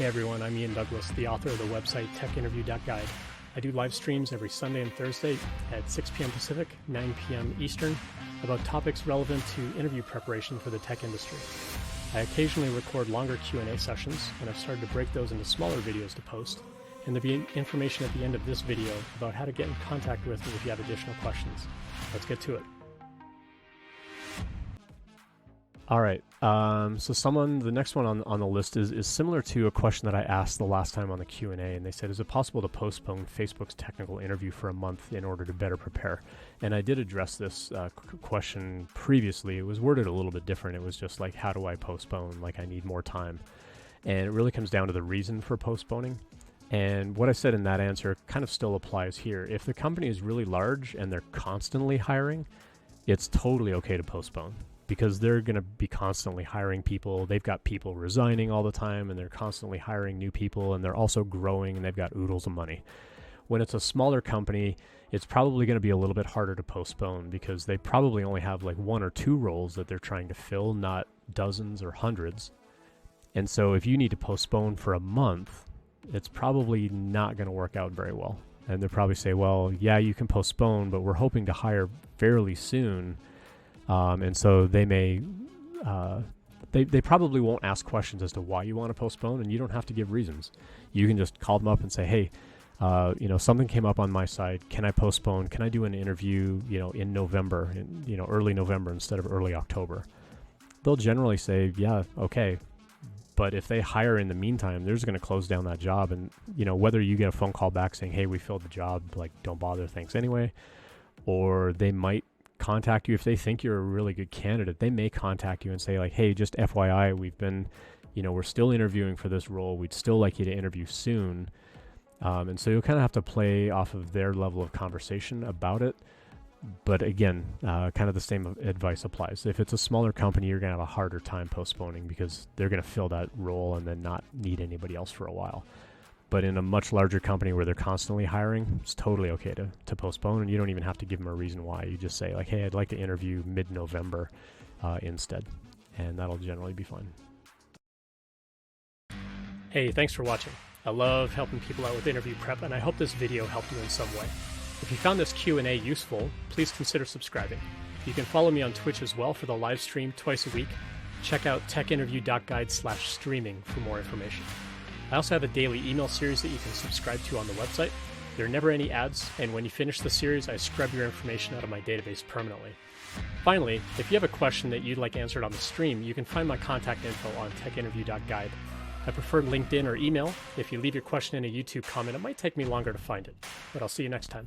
Hey everyone, I'm Ian Douglas, the author of the website techinterview.guide. I do live streams every Sunday and Thursday at 6 p.m. Pacific, 9 p.m. Eastern about topics relevant to interview preparation for the tech industry. I occasionally record longer Q&A sessions, and I've started to break those into smaller videos to post. And there'll be information at the end of this video about how to get in contact with me if you have additional questions. Let's get to it. All right, so the next one on the list is similar to a question that I asked the last time on the Q&A, and they said, is it possible to postpone Facebook's technical interview for a month in order to better prepare? And I did address this question previously. It was worded a little bit different. It was just like, how do I postpone? Like, I need more time. And it really comes down to the reason for postponing. And what I said in that answer kind of still applies here. If the company is really large and they're constantly hiring, it's totally okay to postpone, because they're going to be constantly hiring people. They've got people resigning all the time, and they're constantly hiring new people, and they're also growing, and they've got oodles of money. When it's a smaller company, it's probably going to be a little bit harder to postpone, because they probably only have like 1 or 2 roles that they're trying to fill, not dozens or hundreds. And so if you need to postpone for a month, it's probably not going to work out very well. And they'll probably say, well, yeah, you can postpone, but we're hoping to hire fairly soon. And so they may, they probably won't ask questions as to why you want to postpone, and you don't have to give reasons. You can just call them up and say, hey, something came up on my side. Can I postpone? Can I do an interview, in November, early November instead of early October? They'll generally say, yeah, okay. But if they hire in the meantime, they're just going to close down that job. And, whether you get a phone call back saying, hey, we filled the job, like, don't bother, thanks anyway. Or they might contact you if they think you're a really good candidate. They may contact you and say, like, hey, just FYI, we've been, we're still interviewing for this role. We'd still like you to interview soon. And so you'll kind of have to play off of their level of conversation about it. But again, kind of the same advice applies. If it's a smaller company, you're going to have a harder time postponing, because they're going to fill that role and then not need anybody else for a while. But in a much larger company where they're constantly hiring, it's totally okay to postpone, and you don't even have to give them a reason why. You just say, like, hey, I'd like to interview mid-November instead, and that'll generally be fine. Hey, thanks for watching. I love helping people out with interview prep, and I hope this video helped you in some way. If you found this Q&A useful, please consider subscribing. You can follow me on Twitch as well for the live stream twice a week. Check out techinterview.guide/streaming for more information. I also have a daily email series that you can subscribe to on the website. There are never any ads, and when you finish the series, I scrub your information out of my database permanently. Finally, if you have a question that you'd like answered on the stream, you can find my contact info on techinterview.guide. I prefer LinkedIn or email. If you leave your question in a YouTube comment, it might take me longer to find it, but I'll see you next time.